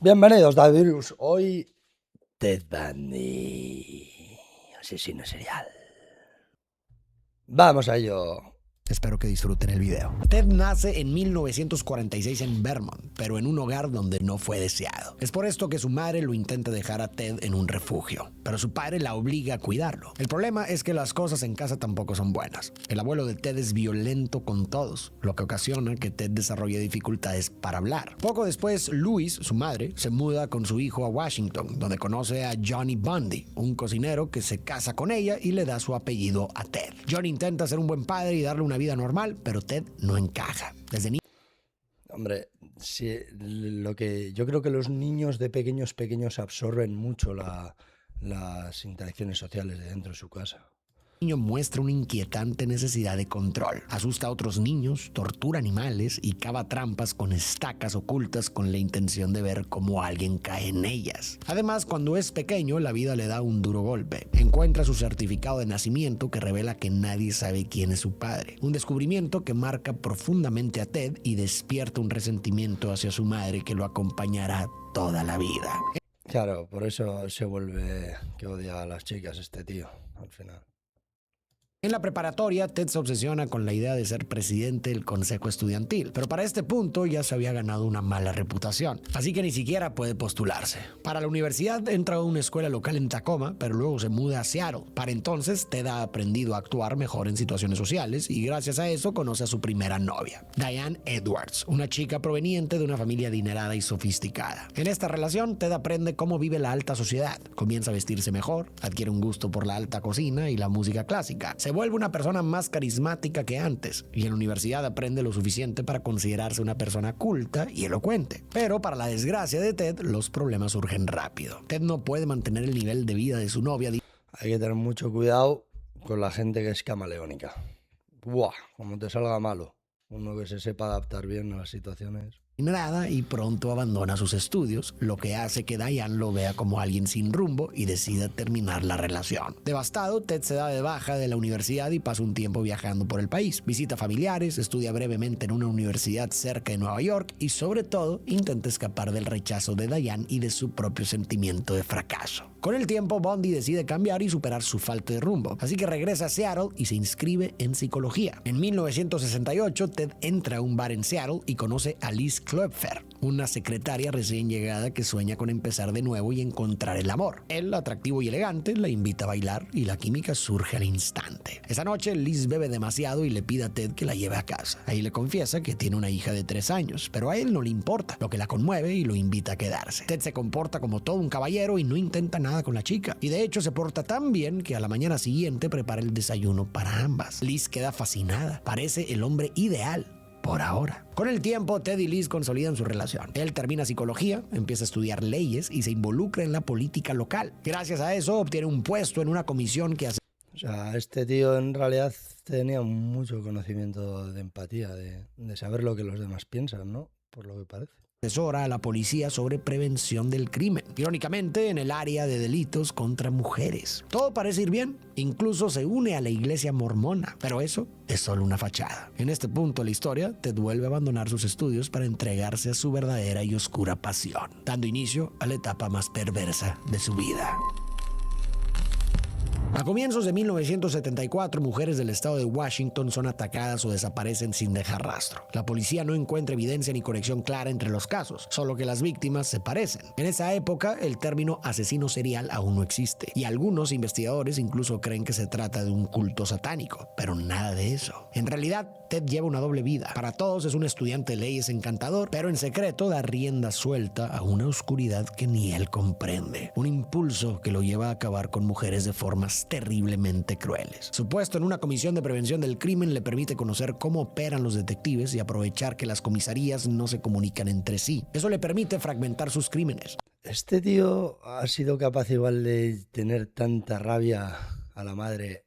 Bienvenidos, Davirus. Hoy Ted Bundy, asesino serial. Vamos a ello. Espero que disfruten el video. Ted nace en 1946 en Vermont, pero en un hogar donde no fue deseado. Es por esto que su madre lo intenta dejar a Ted en un refugio, pero su padre la obliga a cuidarlo. El problema es que las cosas en casa tampoco son buenas. El abuelo de Ted es violento con todos, lo que ocasiona que Ted desarrolle dificultades para hablar. Poco después, Louise, su madre, se muda con su hijo a Washington, donde conoce a Johnny Bundy, un cocinero que se casa con ella y le da su apellido a Ted. John intenta ser un buen padre y darle una vida normal, pero Ted no encaja. Desde niño. Hombre, sí, yo creo que los niños de pequeños absorben mucho las interacciones sociales de dentro de su casa. Muestra una inquietante necesidad de control. Asusta a otros niños, tortura animales y cava trampas con estacas ocultas con la intención de ver cómo alguien cae en ellas. Además, cuando es pequeño, la vida le da un duro golpe. Encuentra su certificado de nacimiento que revela que nadie sabe quién es su padre. Un descubrimiento que marca profundamente a Ted y despierta un resentimiento hacia su madre que lo acompañará toda la vida. Claro, por eso se vuelve que odia a las chicas este tío, al final. En la preparatoria, Ted se obsesiona con la idea de ser presidente del consejo estudiantil, pero para este punto ya se había ganado una mala reputación, así que ni siquiera puede postularse. Para la universidad entra a una escuela local en Tacoma, pero luego se muda a Seattle. Para entonces, Ted ha aprendido a actuar mejor en situaciones sociales y gracias a eso conoce a su primera novia, Diane Edwards, una chica proveniente de una familia adinerada y sofisticada. En esta relación, Ted aprende cómo vive la alta sociedad, comienza a vestirse mejor, adquiere un gusto por la alta cocina y la música clásica. Se vuelve una persona más carismática que antes y en la universidad aprende lo suficiente para considerarse una persona culta y elocuente. Pero para la desgracia de Ted, los problemas surgen rápido. Ted no puede mantener el nivel de vida de su novia. Hay que tener mucho cuidado con la gente que es camaleónica. Buah, como te salga malo. Uno que se sepa adaptar bien a las situaciones. Nada y pronto abandona sus estudios, lo que hace que Diane lo vea como alguien sin rumbo y decida terminar la relación. Devastado, Ted se da de baja de la universidad y pasa un tiempo viajando por el país. Visita familiares, estudia brevemente en una universidad cerca de Nueva York y sobre todo intenta escapar del rechazo de Diane y de su propio sentimiento de fracaso. Con el tiempo, Bundy decide cambiar y superar su falta de rumbo, así que regresa a Seattle y se inscribe en psicología. En 1968, Ted entra a un bar en Seattle y conoce a Liz Klopfer, una secretaria recién llegada que sueña con empezar de nuevo y encontrar el amor. Él, atractivo y elegante, la invita a bailar y la química surge al instante. Esa noche, Liz bebe demasiado y le pide a Ted que la lleve a casa. Ahí le confiesa que tiene una hija de 3 años, pero a él no le importa, lo que la conmueve y lo invita a quedarse. Ted se comporta como todo un caballero y no intenta nada con la chica, y de hecho se porta tan bien que a la mañana siguiente prepara el desayuno para ambas. Liz queda fascinada, parece el hombre ideal por ahora. Con el tiempo, Ted y Liz consolidan su relación. Él termina psicología, empieza a estudiar leyes y se involucra en la política local. Gracias a eso, obtiene un puesto en una comisión que hace... O sea, este tío en realidad tenía mucho conocimiento de empatía, de saber lo que los demás piensan, ¿no? Por lo que parece. Asesora a la policía sobre prevención del crimen, irónicamente en el área de delitos contra mujeres. Todo parece ir bien, incluso se une a la iglesia mormona, pero eso es solo una fachada. En este punto de la historia, Ted vuelve a abandonar sus estudios para entregarse a su verdadera y oscura pasión, dando inicio a la etapa más perversa de su vida. A comienzos de 1974, mujeres del estado de Washington son atacadas o desaparecen sin dejar rastro. La policía no encuentra evidencia ni conexión clara entre los casos, solo que las víctimas se parecen. En esa época, el término asesino serial aún no existe, y algunos investigadores incluso creen que se trata de un culto satánico, pero nada de eso. En realidad, Ted lleva una doble vida. Para todos es un estudiante de leyes encantador, pero en secreto da rienda suelta a una oscuridad que ni él comprende. Un impulso que lo lleva a acabar con mujeres de formas terriblemente crueles. Su puesto en una comisión de prevención del crimen le permite conocer cómo operan los detectives y aprovechar que las comisarías no se comunican entre sí. Eso le permite fragmentar sus crímenes. Este tío ha sido capaz igual de tener tanta rabia a la madre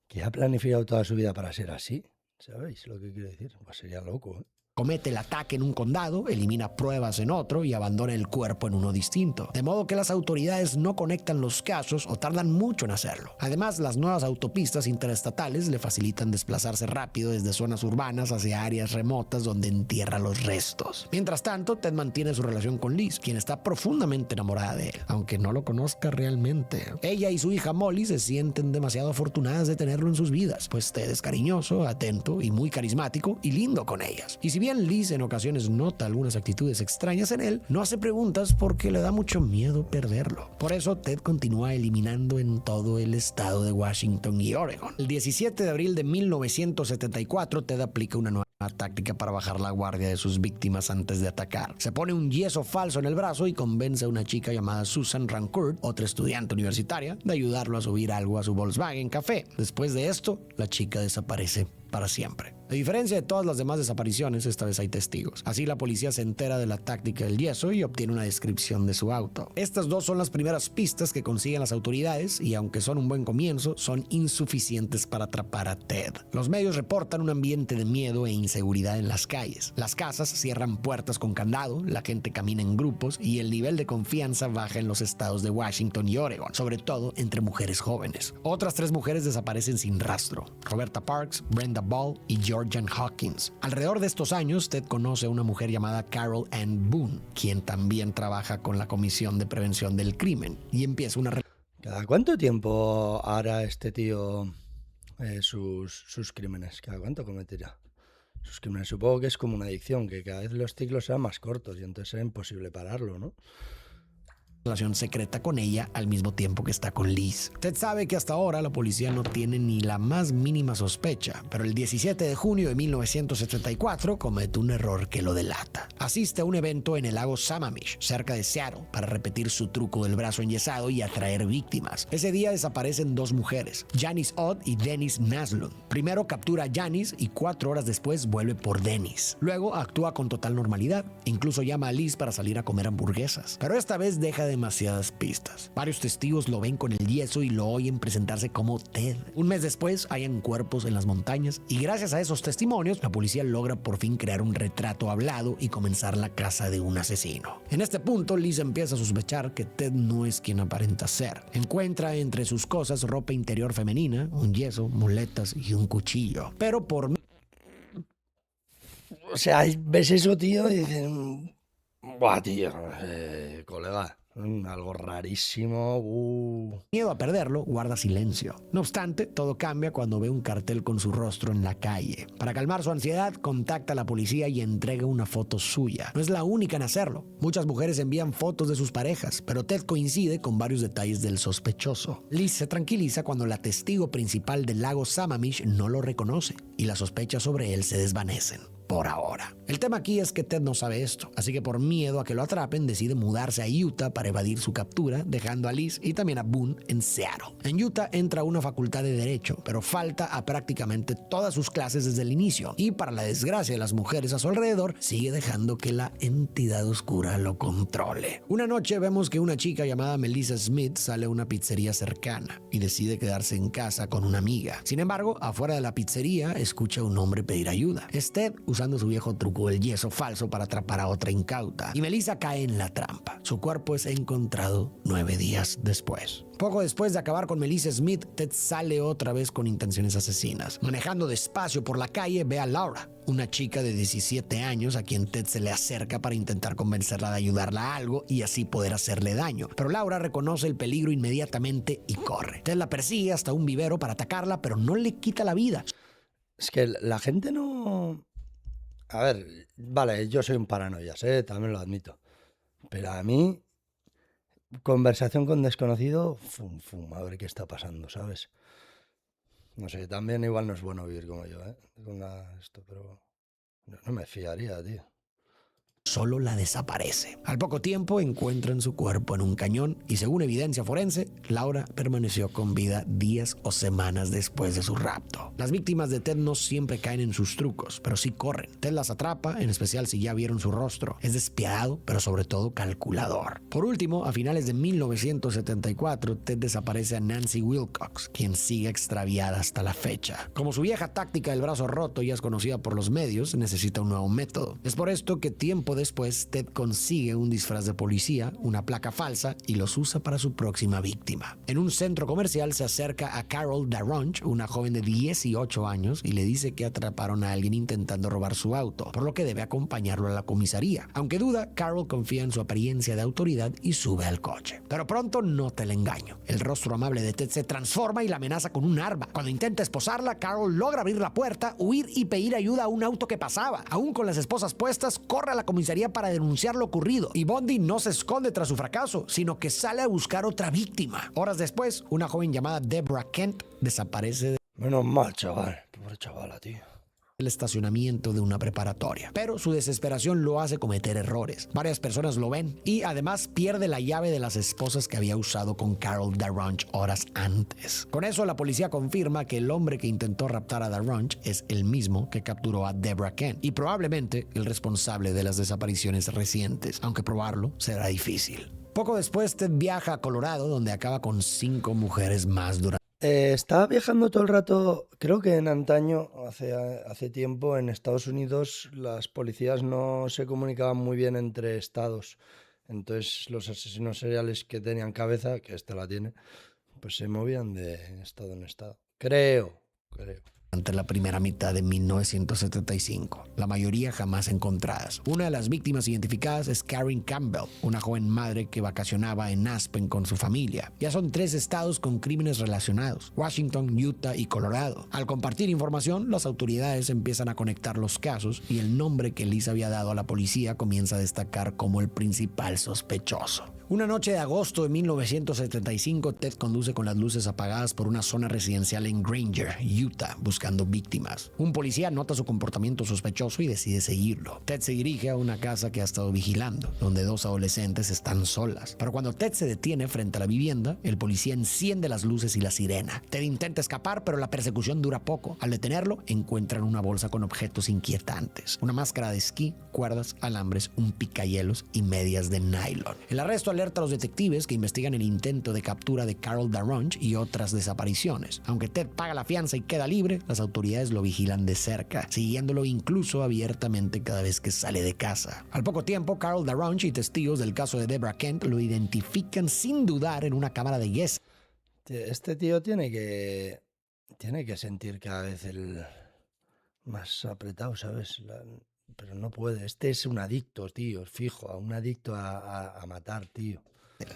que ha planificado toda su vida para ser así. ¿Sabéis lo que quiero decir? Pues sería loco, ¿eh? Comete el ataque en un condado, elimina pruebas en otro y abandona el cuerpo en uno distinto. De modo que las autoridades no conectan los casos o tardan mucho en hacerlo. Además, las nuevas autopistas interestatales le facilitan desplazarse rápido desde zonas urbanas hacia áreas remotas donde entierra los restos. Mientras tanto, Ted mantiene su relación con Liz, quien está profundamente enamorada de él, aunque no lo conozca realmente. Ella y su hija Molly se sienten demasiado afortunadas de tenerlo en sus vidas, pues Ted es cariñoso, atento y muy carismático y lindo con ellas. Y si bien Liz en ocasiones nota algunas actitudes extrañas en él, no hace preguntas porque le da mucho miedo perderlo. Por eso Ted continúa eliminando en todo el estado de Washington y Oregon. El 17 de abril de 1974, Ted aplica una nueva táctica para bajar la guardia de sus víctimas antes de atacar. Se pone un yeso falso en el brazo y convence a una chica llamada Susan Rancourt, otra estudiante universitaria, de ayudarlo a subir algo a su Volkswagen Café. Después de esto, la chica desaparece para siempre. A diferencia de todas las demás desapariciones, esta vez hay testigos. Así la policía se entera de la táctica del yeso y obtiene una descripción de su auto. Estas dos son las primeras pistas que consiguen las autoridades y aunque son un buen comienzo, son insuficientes para atrapar a Ted. Los medios reportan un ambiente de miedo e inseguridad en las calles. Las casas cierran puertas con candado, la gente camina en grupos y el nivel de confianza baja en los estados de Washington y Oregon, sobre todo entre mujeres jóvenes. Otras 3 mujeres desaparecen sin rastro: Roberta Parks, Brenda Ball y Georgian Hawkins. Alrededor de estos años, Ted conoce a una mujer llamada Carol Ann Boone, quien también trabaja con la Comisión de Prevención del Crimen, y empieza una ¿Cada cuánto tiempo hará este tío sus crímenes? ¿Cada cuánto cometerá sus crímenes? Supongo que es como una adicción, que cada vez los ciclos sean más cortos y entonces será imposible pararlo, ¿no? relación secreta con ella al mismo tiempo que está con Liz. Ted sabe que hasta ahora la policía no tiene ni la más mínima sospecha, pero el 17 de junio de 1974 comete un error que lo delata. Asiste a un evento en el lago Sammamish, cerca de Seattle, para repetir su truco del brazo enyesado y atraer víctimas. Ese día desaparecen 2 mujeres, Janice Odd y Dennis Naslund. Primero captura a Janice y 4 horas después vuelve por Dennis. Luego actúa con total normalidad, incluso llama a Liz para salir a comer hamburguesas. Pero esta vez deja demasiadas pistas. Varios testigos lo ven con el yeso y lo oyen presentarse como Ted. Un mes después hallan cuerpos en las montañas y gracias a esos testimonios la policía logra por fin crear un retrato hablado y comenzar la caza de un asesino. En este punto Liz empieza a sospechar que Ted no es quien aparenta ser. Encuentra entre sus cosas ropa interior femenina, un yeso, muletas y un cuchillo. Pero por O sea, ves eso, tío, y dices, buah, tío, colega, algo rarísimo. miedo a perderlo, guarda silencio. No obstante, todo cambia cuando ve un cartel con su rostro en la calle. Para calmar su ansiedad, contacta a la policía y entrega una foto suya. No es la única en hacerlo. Muchas mujeres envían fotos de sus parejas, pero Ted coincide con varios detalles del sospechoso. Liz se tranquiliza cuando la testigo principal del lago Sammamish no lo reconoce y las sospechas sobre él se desvanecen. Por ahora. El tema aquí es que Ted no sabe esto, así que por miedo a que lo atrapen decide mudarse a Utah para evadir su captura, dejando a Liz y también a Boone en Seattle. En Utah entra a una facultad de Derecho, pero falta a prácticamente todas sus clases desde el inicio y para la desgracia de las mujeres a su alrededor sigue dejando que la entidad oscura lo controle. Una noche vemos que una chica llamada Melissa Smith sale a una pizzería cercana y decide quedarse en casa con una amiga. Sin embargo, afuera de la pizzería escucha a un hombre pedir ayuda. Es Ted usando su viejo truco del yeso falso para atrapar a otra incauta. Y Melissa cae en la trampa. Su cuerpo es encontrado 9 días después. Poco después de acabar con Melissa Smith, Ted sale otra vez con intenciones asesinas. Manejando despacio por la calle, ve a Laura, una chica de 17 años a quien Ted se le acerca para intentar convencerla de ayudarla a algo y así poder hacerle daño. Pero Laura reconoce el peligro inmediatamente y corre. Ted la persigue hasta un vivero para atacarla, pero no le quita la vida. Es que la gente no... A ver, vale, yo soy un paranoias, también lo admito. Pero a mí, conversación con desconocido, a ver qué está pasando, ¿sabes? No sé, también igual no es bueno vivir como yo, con esto, pero no me fiaría, tío. solo la desaparece. Al poco tiempo encuentran su cuerpo en un cañón y según evidencia forense, Laura permaneció con vida días o semanas después de su rapto. Las víctimas de Ted no siempre caen en sus trucos, pero sí corren. Ted las atrapa, en especial si ya vieron su rostro. Es despiadado, pero sobre todo calculador. Por último, a finales de 1974, Ted desaparece a Nancy Wilcox, quien sigue extraviada hasta la fecha. Como su vieja táctica del brazo roto ya es conocida por los medios, necesita un nuevo método. Es por esto que tiempo después, Ted consigue un disfraz de policía, una placa falsa y los usa para su próxima víctima. En un centro comercial se acerca a Carol Darronch, una joven de 18 años, y le dice que atraparon a alguien intentando robar su auto, por lo que debe acompañarlo a la comisaría. Aunque duda, Carol confía en su apariencia de autoridad y sube al coche. Pero pronto nota el engaño. El rostro amable de Ted se transforma y la amenaza con un arma. Cuando intenta esposarla, Carol logra abrir la puerta, huir y pedir ayuda a un auto que pasaba. Aún con las esposas puestas, corre a la comisaría para denunciar lo ocurrido. Y Bundy no se esconde tras su fracaso, sino que sale a buscar otra víctima. Horas después, una joven llamada Deborah Kent desaparece Menos mal, chaval. Pobre chavala, tío. el estacionamiento de una preparatoria. Pero su desesperación lo hace cometer errores. Varias personas lo ven y además pierde la llave de las esposas que había usado con Carol Darronch horas antes. Con eso la policía confirma que el hombre que intentó raptar a Darronch es el mismo que capturó a Deborah Kent y probablemente el responsable de las desapariciones recientes, aunque probarlo será difícil. Poco después Ted viaja a Colorado, donde acaba con 5 mujeres más durante Estaba viajando todo el rato, creo que en antaño, hace tiempo, en Estados Unidos las policías no se comunicaban muy bien entre estados. Entonces los asesinos seriales que tenían cabeza, que esta la tiene, pues se movían de estado en estado. Creo. la primera mitad de 1975, la mayoría jamás encontradas. Una de las víctimas identificadas es Karen Campbell, una joven madre que vacacionaba en Aspen con su familia. Ya son 3 estados con crímenes relacionados: Washington, Utah y Colorado. Al compartir información, las autoridades empiezan a conectar los casos y el nombre que Liz había dado a la policía comienza a destacar como el principal sospechoso. Una noche de agosto de 1975, Ted conduce con las luces apagadas por una zona residencial en Granger, Utah, buscando víctimas. Un policía nota su comportamiento sospechoso y decide seguirlo. Ted se dirige a una casa que ha estado vigilando, donde 2 adolescentes están solas. Pero cuando Ted se detiene frente a la vivienda, el policía enciende las luces y la sirena. Ted intenta escapar, pero la persecución dura poco. Al detenerlo, encuentran una bolsa con objetos inquietantes: una máscara de esquí, cuerdas, alambres, un picahielos y medias de nylon. El arresto alerta a los detectives que investigan el intento de captura de Carol Darronch y otras desapariciones. Aunque Ted paga la fianza y queda libre, las autoridades lo vigilan de cerca, siguiéndolo incluso abiertamente cada vez que sale de casa. Al poco tiempo, Carol Darronch y testigos del caso de Deborah Kent lo identifican sin dudar en una cámara de gas. Este tío tiene que sentir cada vez el más apretado, ¿sabes? Pero no puede. Este es un adicto, tío, fijo, un adicto a matar, tío.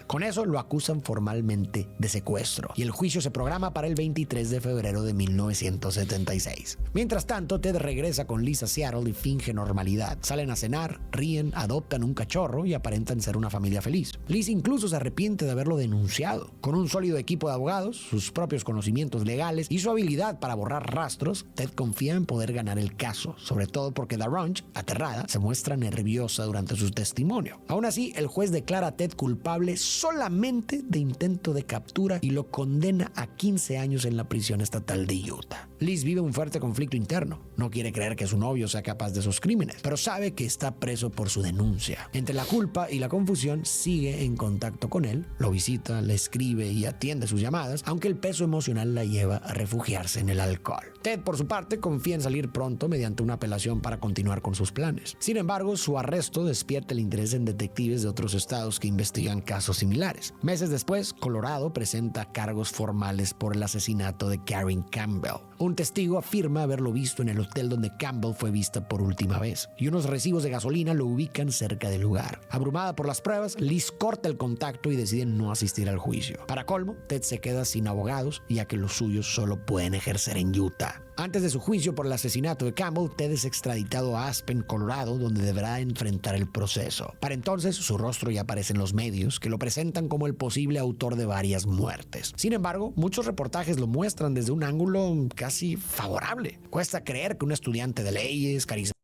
Con eso lo acusan formalmente de secuestro y el juicio se programa para el 23 de febrero de 1976. Mientras tanto, Ted regresa con Liz a Seattle y finge normalidad. Salen a cenar, ríen, adoptan un cachorro y aparentan ser una familia feliz. Liz incluso se arrepiente de haberlo denunciado. Con un sólido equipo de abogados, sus propios conocimientos legales y su habilidad para borrar rastros, Ted confía en poder ganar el caso, sobre todo porque Darronch, aterrada, se muestra nerviosa durante su testimonio. Aún así, el juez declara a Ted culpable solamente de intento de captura y lo condena a 15 años en la prisión estatal de Utah. Liz vive un fuerte conflicto interno. No quiere creer que su novio sea capaz de esos crímenes, pero sabe que está preso por su denuncia. Entre la culpa y la confusión, sigue en contacto con él, lo visita, le escribe y atiende sus llamadas, aunque el peso emocional la lleva a refugiarse en el alcohol. Ted, por su parte, confía en salir pronto mediante una apelación para continuar con sus planes. Sin embargo, su arresto despierta el interés en detectives de otros estados que investigan casos similares. Meses después, Colorado presenta cargos formales por el asesinato de Karen Campbell. Un testigo afirma haberlo visto en el hotel donde Campbell fue vista por última vez, y unos recibos de gasolina lo ubican cerca del lugar. Abrumada por las pruebas, Liz corta el contacto y decide no asistir al juicio. Para colmo, Ted se queda sin abogados, ya que los suyos solo pueden ejercer en Utah. Antes de su juicio por el asesinato de Campbell, Ted es extraditado a Aspen, Colorado, donde deberá enfrentar el proceso. Para entonces, su rostro ya aparece en los medios, que lo presentan como el posible autor de varias muertes. Sin embargo, muchos reportajes lo muestran desde un ángulo casi favorable. Cuesta creer que un estudiante de leyes, carismático.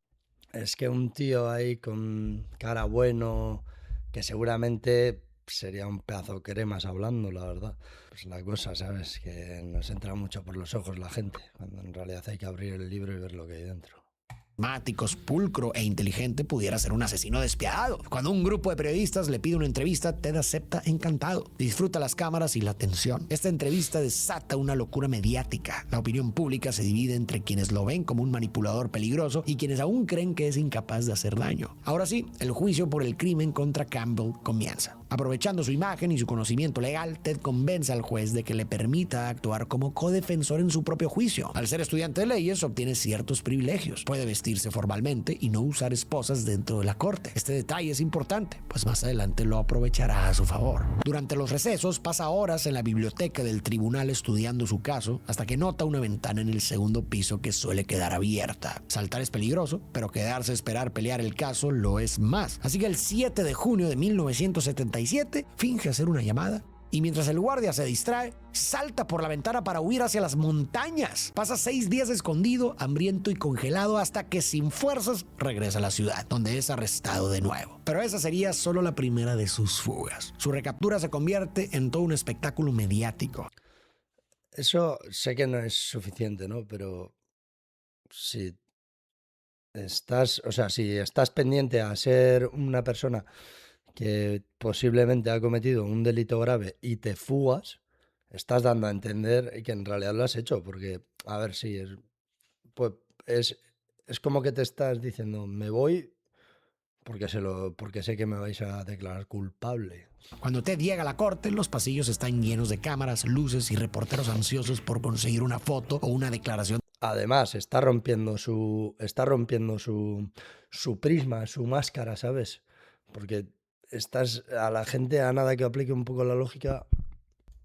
Es que un tío ahí con cara bueno, que seguramente sería un pedazo de cremas hablando, la verdad. Pues la cosa, ¿sabes? Que nos entra mucho por los ojos la gente, cuando en realidad hay que abrir el libro y ver lo que hay dentro. Carismáticos, pulcro e inteligente, pudiera ser un asesino despiadado. Cuando un grupo de periodistas le pide una entrevista, Ted acepta encantado. Disfruta las cámaras y la atención. Esta entrevista desata una locura mediática. La opinión pública se divide entre quienes lo ven como un manipulador peligroso y quienes aún creen que es incapaz de hacer daño. Ahora sí, el juicio por el crimen contra Campbell comienza. Aprovechando su imagen y su conocimiento legal, Ted convence al juez de que le permita actuar como codefensor en su propio juicio. Al ser estudiante de leyes, obtiene ciertos privilegios. Puede vestirse formalmente y no usar esposas dentro de la corte. Este detalle es importante, pues más adelante lo aprovechará a su favor. Durante los recesos, pasa horas en la biblioteca del tribunal estudiando su caso, hasta que nota una ventana en el segundo piso que suele quedar abierta. Saltar es peligroso, pero quedarse a esperar pelear el caso lo es más. Así que el 7 de junio de 1977, finge hacer una llamada y mientras el guardia se distrae, salta por la ventana para huir hacia las montañas. Pasa 6 días escondido, hambriento y congelado hasta que sin fuerzas regresa a la ciudad, donde es arrestado de nuevo. Pero esa sería solo la primera de sus fugas. Su recaptura se convierte en todo un espectáculo mediático. Eso sé que no es suficiente, ¿no? Pero si si estás pendiente a ser una persona que posiblemente ha cometido un delito grave y te fugas, estás dando a entender que en realidad lo has hecho, porque, a ver, sí, pues, es, es como que te estás diciendo, me voy porque sé que me vais a declarar culpable. Cuando Ted llega a la corte, los pasillos están llenos de cámaras, luces y reporteros ansiosos por conseguir una foto o una declaración. Además, su prisma, su máscara, ¿sabes? Porque a la gente, a nada que aplique un poco la lógica,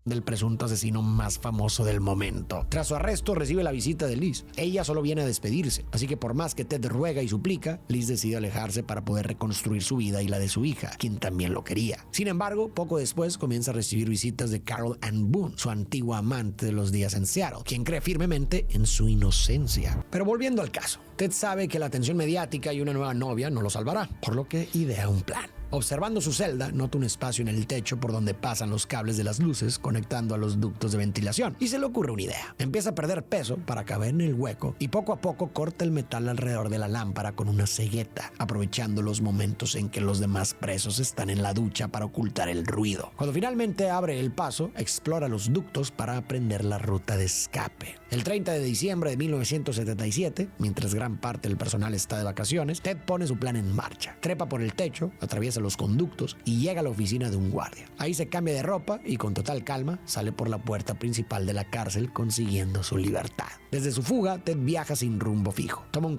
Del presunto asesino más famoso del momento. Tras su arresto, recibe la visita de Liz. Ella solo viene a despedirse, así que por más que Ted ruega y suplica, Liz decide alejarse para poder reconstruir su vida y la de su hija, quien también lo quería. Sin embargo, poco después comienza a recibir visitas de Carol Ann Boone, su antigua amante de los días en Seattle, quien cree firmemente en su inocencia. Pero volviendo al caso, Ted sabe que la atención mediática y una nueva novia no lo salvará, por lo que idea un plan. Observando su celda, nota un espacio en el techo por donde pasan los cables de las luces conectando a los ductos de ventilación y se le ocurre una idea. Empieza a perder peso para caber en el hueco y poco a poco corta el metal alrededor de la lámpara con una cegueta, aprovechando los momentos en que los demás presos están en la ducha para ocultar el ruido. Cuando finalmente abre el paso, explora los ductos para aprender la ruta de escape. El 30 de diciembre de 1977, mientras gran parte del personal está de vacaciones, Ted pone su plan en marcha. Trepa por el techo, atraviesa los conductos y llega a la oficina de un guardia. Ahí se cambia de ropa y con total calma sale por la puerta principal de la cárcel consiguiendo su libertad. Desde su fuga, Ted viaja sin rumbo fijo. Toma un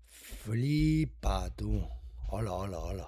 flipa tú. Hola, hola, hola.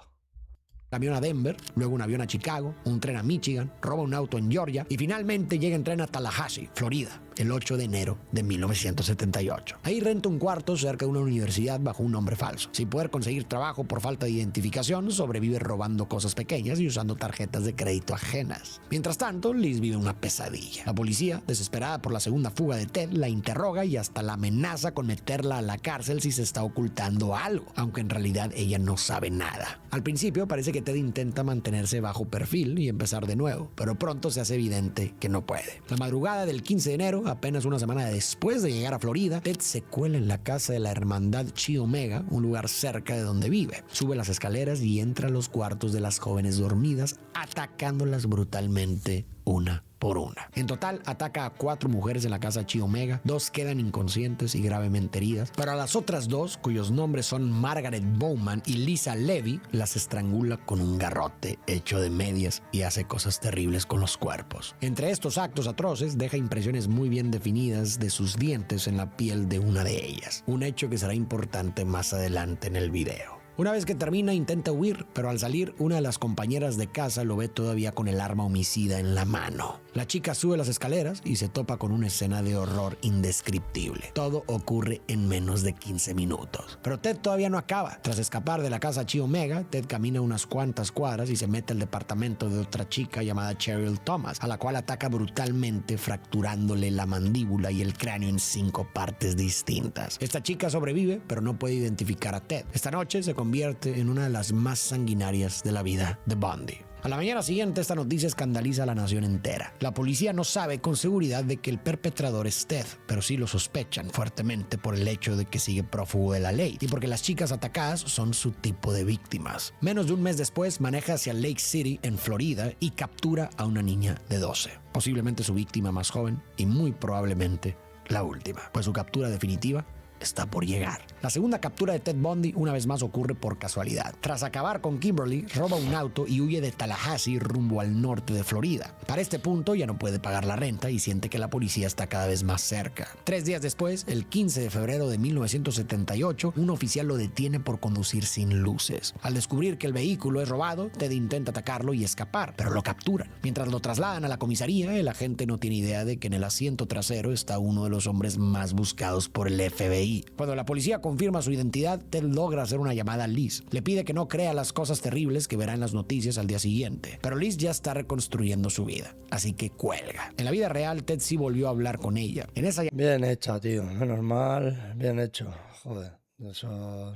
camión a Denver, luego un avión a Chicago, un tren a Michigan, roba un auto en Georgia y finalmente llega en tren a Tallahassee, Florida, el 8 de enero de 1978. Ahí renta un cuarto cerca de una universidad bajo un nombre falso. Sin poder conseguir trabajo por falta de identificación, sobrevive robando cosas pequeñas y usando tarjetas de crédito ajenas. Mientras tanto, Liz vive una pesadilla. La policía, desesperada por la segunda fuga de Ted, la interroga y hasta la amenaza con meterla a la cárcel si se está ocultando algo, aunque en realidad ella no sabe nada. Al principio parece que Ted intenta mantenerse bajo perfil y empezar de nuevo, pero pronto se hace evidente que no puede. La madrugada del 15 de enero, apenas una semana después de llegar a Florida, Ted se cuela en la casa de la hermandad Chi Omega, un lugar cerca de donde vive. Sube las escaleras y entra a los cuartos de las jóvenes dormidas, atacándolas brutalmente una por una. En total, ataca a 4 mujeres en la casa Chi Omega, 2 quedan inconscientes y gravemente heridas, pero a las otras 2, cuyos nombres son Margaret Bowman y Lisa Levy, las estrangula con un garrote hecho de medias y hace cosas terribles con los cuerpos. Entre estos actos atroces, deja impresiones muy bien definidas de sus dientes en la piel de una de ellas, un hecho que será importante más adelante en el video. Una vez que termina, intenta huir, pero al salir, una de las compañeras de casa lo ve todavía con el arma homicida en la mano. La chica sube las escaleras y se topa con una escena de horror indescriptible. Todo ocurre en menos de 15 minutos. Pero Ted todavía no acaba. Tras escapar de la casa Chi Omega, Ted camina unas cuantas cuadras y se mete al departamento de otra chica llamada Cheryl Thomas, a la cual ataca brutalmente, fracturándole la mandíbula y el cráneo en 5 partes distintas. Esta chica sobrevive, pero no puede identificar a Ted. Esta noche se convierte en una de las más sanguinarias de la vida de Bundy. A la mañana siguiente, esta noticia escandaliza a la nación entera. La policía no sabe con seguridad de que el perpetrador es Ted, pero sí lo sospechan fuertemente por el hecho de que sigue prófugo de la ley y porque las chicas atacadas son su tipo de víctimas. Menos de un mes después, maneja hacia Lake City, en Florida, y captura a una niña de 12, posiblemente su víctima más joven y muy probablemente la última, pues su captura definitiva está por llegar. La segunda captura de Ted Bundy una vez más ocurre por casualidad. Tras acabar con Kimberly, roba un auto y huye de Tallahassee rumbo al norte de Florida. Para este punto ya no puede pagar la renta y siente que la policía está cada vez más cerca. 3 días después, el 15 de febrero de 1978, un oficial lo detiene por conducir sin luces. Al descubrir que el vehículo es robado, Ted intenta atacarlo y escapar, pero lo capturan. Mientras lo trasladan a la comisaría, el agente no tiene idea de que en el asiento trasero está uno de los hombres más buscados por el FBI. Cuando la policía confirma su identidad, Ted logra hacer una llamada a Liz. Le pide que no crea las cosas terribles que verá en las noticias al día siguiente. Pero Liz ya está reconstruyendo su vida, así que cuelga. En la vida real, Ted sí volvió a hablar con ella. En esa Bien hecha, tío. Menos mal, bien hecho. Joder, eso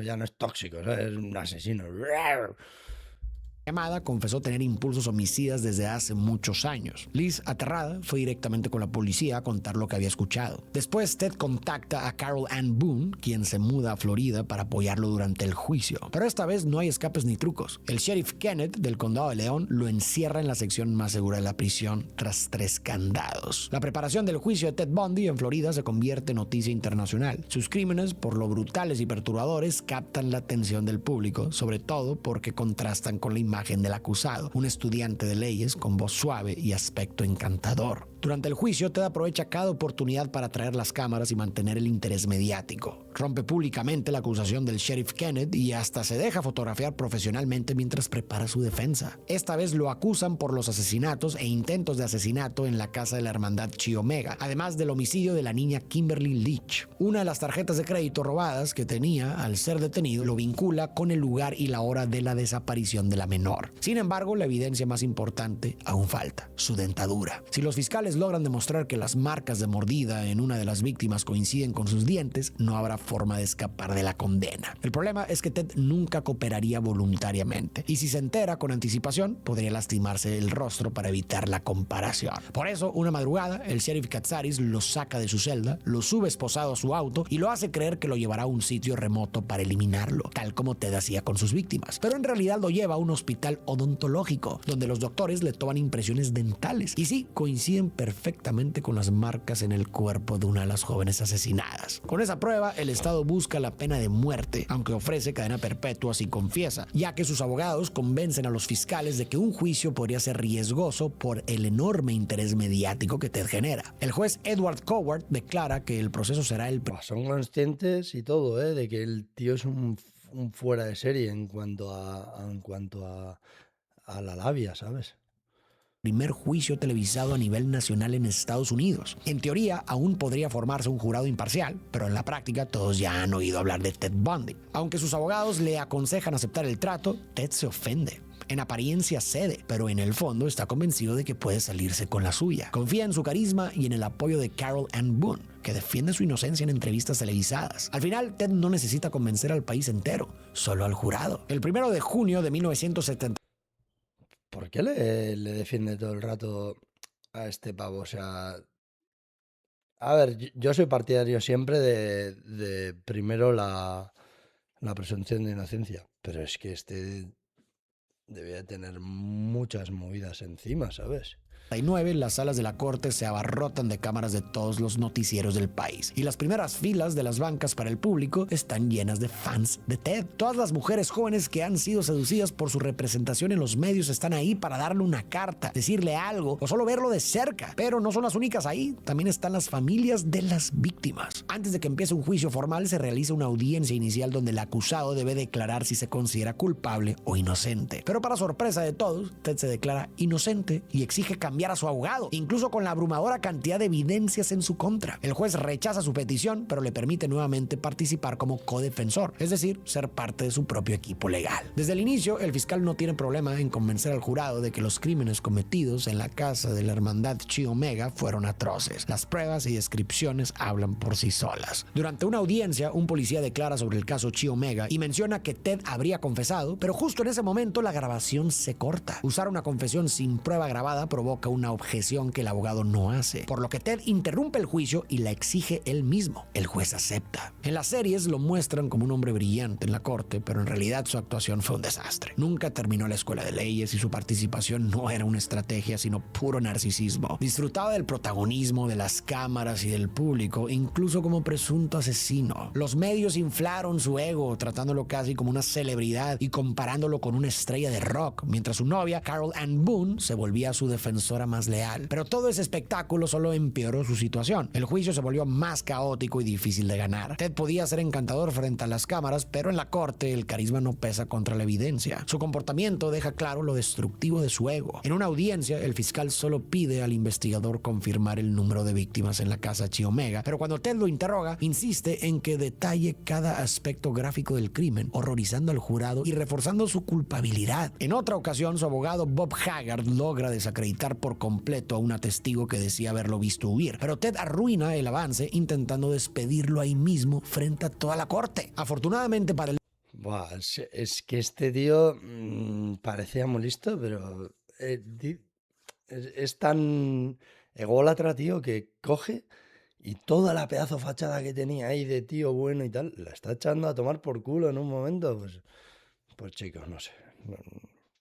ya no es tóxico, eso es un asesino. llamada confesó tener impulsos homicidas desde hace muchos años. Liz, aterrada, fue directamente con la policía a contar lo que había escuchado. Después, Ted contacta a Carol Ann Boone, quien se muda a Florida para apoyarlo durante el juicio. Pero esta vez no hay escapes ni trucos. El sheriff Kenneth del condado de León lo encierra en la sección más segura de la prisión tras 3 candados. La preparación del juicio de Ted Bundy en Florida se convierte en noticia internacional. Sus crímenes, por lo brutales y perturbadores, captan la atención del público, sobre todo porque contrastan con la imagen del acusado, un estudiante de leyes con voz suave y aspecto encantador. Durante el juicio, Ted aprovecha cada oportunidad para traer las cámaras y mantener el interés mediático. Rompe públicamente la acusación del sheriff Kenneth y hasta se deja fotografiar profesionalmente mientras prepara su defensa. Esta vez lo acusan por los asesinatos e intentos de asesinato en la casa de la hermandad Chi Omega, además del homicidio de la niña Kimberly Leach. Una de las tarjetas de crédito robadas que tenía al ser detenido lo vincula con el lugar y la hora de la desaparición de la menor. Sin embargo, la evidencia más importante aún falta: su dentadura. Si los fiscales logran demostrar que las marcas de mordida en una de las víctimas coinciden con sus dientes, no habrá forma de escapar de la condena. El problema es que Ted nunca cooperaría voluntariamente, y si se entera con anticipación, podría lastimarse el rostro para evitar la comparación. Por eso, una madrugada, el sheriff Katsaris lo saca de su celda, lo sube esposado a su auto y lo hace creer que lo llevará a un sitio remoto para eliminarlo, tal como Ted hacía con sus víctimas. Pero en realidad lo lleva a un hospital odontológico, donde los doctores le toman impresiones dentales. Y sí, coinciden perfectamente con las marcas en el cuerpo de una de las jóvenes asesinadas. Con esa prueba, el Estado busca la pena de muerte, aunque ofrece cadena perpetua si confiesa, ya que sus abogados convencen a los fiscales de que un juicio podría ser riesgoso por el enorme interés mediático que Ted genera. El juez Edward Coward declara que el proceso será el Son conscientes y todo, de que el tío es un fuera de serie en cuanto a la labia, ¿sabes? primer juicio televisado a nivel nacional en Estados Unidos. En teoría, aún podría formarse un jurado imparcial, pero en la práctica todos ya han oído hablar de Ted Bundy. Aunque sus abogados le aconsejan aceptar el trato, Ted se ofende. En apariencia cede, pero en el fondo está convencido de que puede salirse con la suya. Confía en su carisma y en el apoyo de Carol Ann Boone, que defiende su inocencia en entrevistas televisadas. Al final, Ted no necesita convencer al país entero, solo al jurado. El 1 de junio de 1970. ¿Por qué le defiende todo el rato a este pavo? O sea, a ver, yo soy partidario siempre de primero la presunción de inocencia, pero es que este debía tener muchas movidas encima, ¿sabes? Las salas de la corte se abarrotan de cámaras de todos los noticieros del país y las primeras filas de las bancas para el público están llenas de fans de Ted. Todas las mujeres jóvenes que han sido seducidas por su representación en los medios están ahí para darle una carta, decirle algo o solo verlo de cerca. Pero no son las únicas ahí, también están las familias de las víctimas. Antes de que empiece un juicio formal se realiza una audiencia inicial donde el acusado debe declarar si se considera culpable o inocente. Pero para sorpresa de todos, Ted se declara inocente y exige cambiar a su abogado, incluso con la abrumadora cantidad de evidencias en su contra. El juez rechaza su petición, pero le permite nuevamente participar como codefensor, es decir, ser parte de su propio equipo legal. Desde el inicio, el fiscal no tiene problema en convencer al jurado de que los crímenes cometidos en la casa de la hermandad Chi Omega fueron atroces. Las pruebas y descripciones hablan por sí solas. Durante una audiencia, un policía declara sobre el caso Chi Omega y menciona que Ted habría confesado, pero justo en ese momento la grabación se corta. Usar una confesión sin prueba grabada provoca una objeción que el abogado no hace, por lo que Ted interrumpe el juicio y la exige él mismo. El juez acepta. En las series lo muestran como un hombre brillante en la corte, pero en realidad su actuación fue un desastre. Nunca terminó la escuela de leyes y su participación no era una estrategia, sino puro narcisismo. Disfrutaba del protagonismo, de las cámaras y del público, incluso como presunto asesino. Los medios inflaron su ego, tratándolo casi como una celebridad y comparándolo con una estrella de rock, mientras su novia, Carol Ann Boone, se volvía su defensora más leal. Pero todo ese espectáculo solo empeoró su situación. El juicio se volvió más caótico y difícil de ganar. Ted podía ser encantador frente a las cámaras, pero en la corte el carisma no pesa contra la evidencia. Su comportamiento deja claro lo destructivo de su ego. En una audiencia, el fiscal solo pide al investigador confirmar el número de víctimas en la casa Chi Omega, pero cuando Ted lo interroga, insiste en que detalle cada aspecto gráfico del crimen, horrorizando al jurado y reforzando su culpabilidad. En otra ocasión, su abogado Bob Haggard logra desacreditar por completo a una testigo que decía haberlo visto huir, pero Ted arruina el avance intentando despedirlo ahí mismo frente a toda la corte. Afortunadamente para el Buah, es que este tío parecía muy listo, pero es tan ególatra, tío, que coge y toda la pedazo fachada que tenía ahí de tío bueno y tal, la está echando a tomar por culo en un momento. Pues chicos, no sé.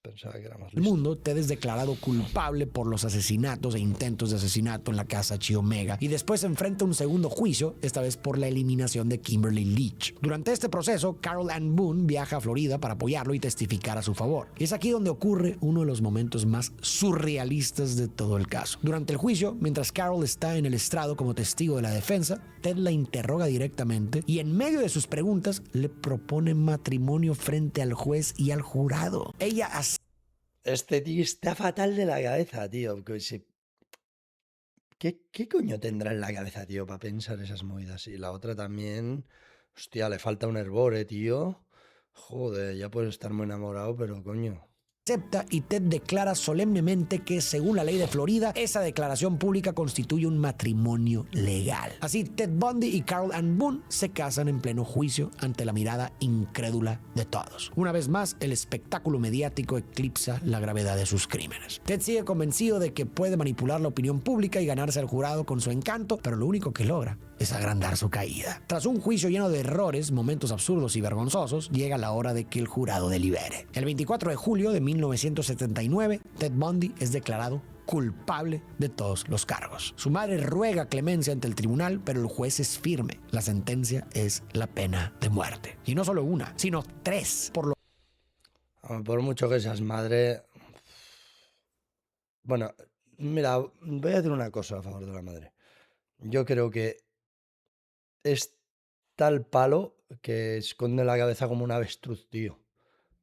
Pensaba que era más listo. mundo, Ted es declarado culpable por los asesinatos e intentos de asesinato en la casa Chi Omega y después se enfrenta a un segundo juicio, esta vez por la eliminación de Kimberly Leach. Durante este proceso, Carol Ann Boone viaja a Florida para apoyarlo y testificar a su favor. Es aquí donde ocurre uno de los momentos más surrealistas de todo el caso. Durante el juicio, mientras Carol está en el estrado como testigo de la defensa, Ted la interroga directamente y en medio de sus preguntas le propone matrimonio frente al juez y al jurado. Ella Este tío está fatal de la cabeza, tío. ¿Qué coño tendrá en la cabeza, tío, para pensar esas movidas? Y la otra también, hostia, le falta un herbore, tío. Joder, ya puedes estar muy enamorado, pero coño. acepta y Ted declara solemnemente que, según la ley de Florida, esa declaración pública constituye un matrimonio legal. Así, Ted Bundy y Carol Ann Boone se casan en pleno juicio ante la mirada incrédula de todos. Una vez más, el espectáculo mediático eclipsa la gravedad de sus crímenes. Ted sigue convencido de que puede manipular la opinión pública y ganarse al jurado con su encanto, pero lo único que logra es agrandar su caída. Tras un juicio lleno de errores, momentos absurdos y vergonzosos, llega la hora de que el jurado delibere. El 24 de julio de 1979, Ted Bundy es declarado culpable de todos los cargos. Su madre ruega clemencia ante el tribunal, pero el juez es firme. La sentencia es la pena de muerte. Y no solo una, sino 3. Por mucho que seas madre... Bueno, mira, voy a decir una cosa a favor de la madre. Yo creo que es tal palo que esconde la cabeza como un avestruz, tío.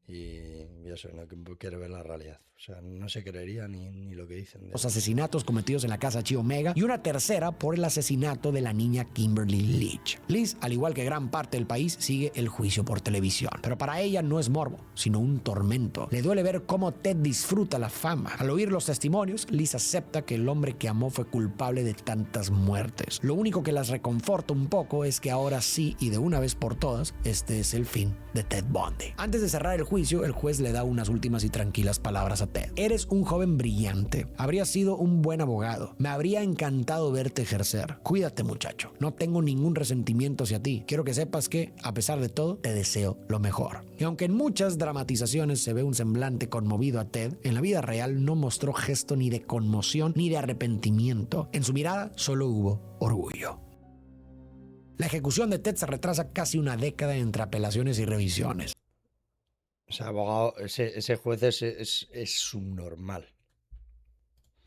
Y eso, no quiere ver la realidad. O sea, no se creería ni lo que dicen. Los asesinatos cometidos en la casa Chi Omega y una tercera por el asesinato de la niña Kimberly Leach. Liz, al igual que gran parte del país, sigue el juicio por televisión. Pero para ella no es morbo, sino un tormento. Le duele ver cómo Ted disfruta la fama. Al oír los testimonios, Liz acepta que el hombre que amó fue culpable de tantas muertes. Lo único que las reconforta un poco es que ahora sí y de una vez por todas, este es el fin de Ted Bundy. Antes de cerrar el juicio, juicio, el juez le da unas últimas y tranquilas palabras a Ted. Eres un joven brillante. Habrías sido un buen abogado. Me habría encantado verte ejercer. Cuídate, muchacho. No tengo ningún resentimiento hacia ti. Quiero que sepas que, a pesar de todo, te deseo lo mejor. Y aunque en muchas dramatizaciones se ve un semblante conmovido a Ted, en la vida real no mostró gesto ni de conmoción ni de arrepentimiento. En su mirada solo hubo orgullo. La ejecución de Ted se retrasa casi una década entre apelaciones y revisiones. Ese abogado, ese juez es subnormal.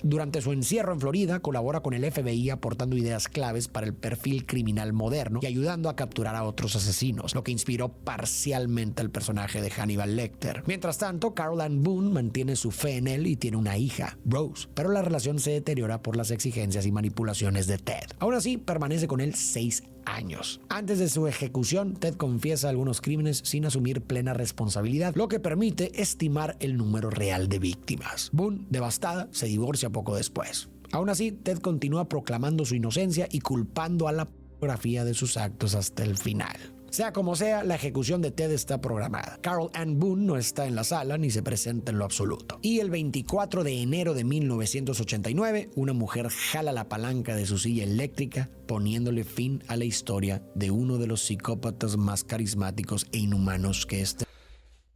Durante su encierro en Florida, colabora con el FBI aportando ideas claves para el perfil criminal moderno y ayudando a capturar a otros asesinos, lo que inspiró parcialmente al personaje de Hannibal Lecter. Mientras tanto, Carol Ann Boone mantiene su fe en él y tiene una hija, Rose, pero la relación se deteriora por las exigencias y manipulaciones de Ted. Aún así, permanece con él 6 años. Antes de su ejecución, Ted confiesa algunos crímenes sin asumir plena responsabilidad, lo que permite estimar el número real de víctimas. Boone, devastada, se divorcia poco después. Aún así, Ted continúa proclamando su inocencia y culpando a la pornografía de sus actos hasta el final. Sea como sea, la ejecución de Ted está programada. Carol Ann Boone no está en la sala ni se presenta en lo absoluto. Y el 24 de enero de 1989, una mujer jala la palanca de su silla eléctrica, poniéndole fin a la historia de uno de los psicópatas más carismáticos e inhumanos que este.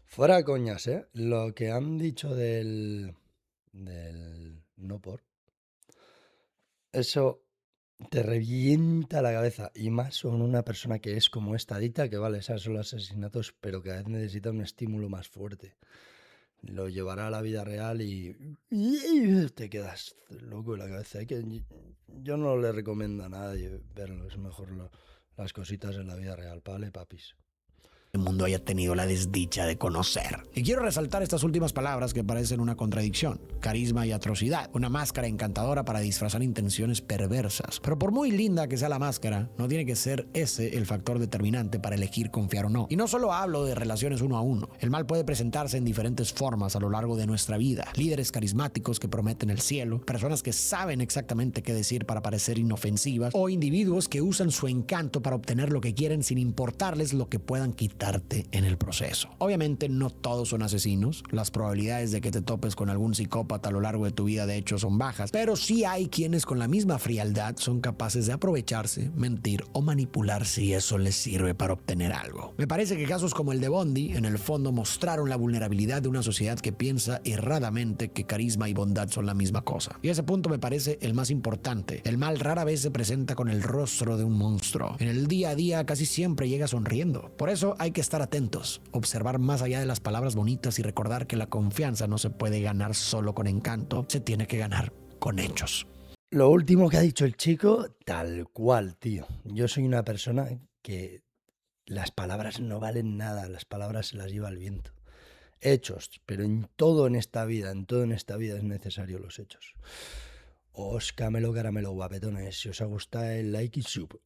Fuera coñas, ¿eh? Lo que han dicho del no por. Eso te revienta la cabeza. Y más con una persona que es como esta Dita, que vale, esos son los asesinatos, pero que a veces necesita un estímulo más fuerte. Lo llevará a la vida real y te quedas loco en la cabeza. Yo no le recomiendo a nadie verlo. Es mejor las cositas en la vida real, ¿vale, papis? El mundo haya tenido la desdicha de conocer. Y quiero resaltar estas últimas palabras que parecen una contradicción: carisma y atrocidad, una máscara encantadora para disfrazar intenciones perversas. Pero por muy linda que sea la máscara, no tiene que ser ese el factor determinante para elegir confiar o no. Y no solo hablo de relaciones uno a uno. El mal puede presentarse en diferentes formas a lo largo de nuestra vida. Líderes carismáticos que prometen el cielo, personas que saben exactamente qué decir para parecer inofensivas, o individuos que usan su encanto para obtener lo que quieren sin importarles lo que puedan quitar en el proceso. Obviamente no todos son asesinos, las probabilidades de que te topes con algún psicópata a lo largo de tu vida de hecho son bajas, pero sí hay quienes con la misma frialdad son capaces de aprovecharse, mentir o manipular si eso les sirve para obtener algo. Me parece que casos como el de Bundy en el fondo mostraron la vulnerabilidad de una sociedad que piensa erradamente que carisma y bondad son la misma cosa. Y ese punto me parece el más importante. El mal rara vez se presenta con el rostro de un monstruo. En el día a día casi siempre llega sonriendo. Por eso hay que estar atentos, observar más allá de las palabras bonitas y recordar que la confianza no se puede ganar solo con encanto, se tiene que ganar con hechos. Lo último que ha dicho el chico, tal cual, tío. Yo soy una persona que las palabras no valen nada, las palabras se las lleva el viento. Hechos, pero en todo en esta vida es necesario los hechos. Os camelo, caramelo, guapetones. Si os ha gustado el like y sub.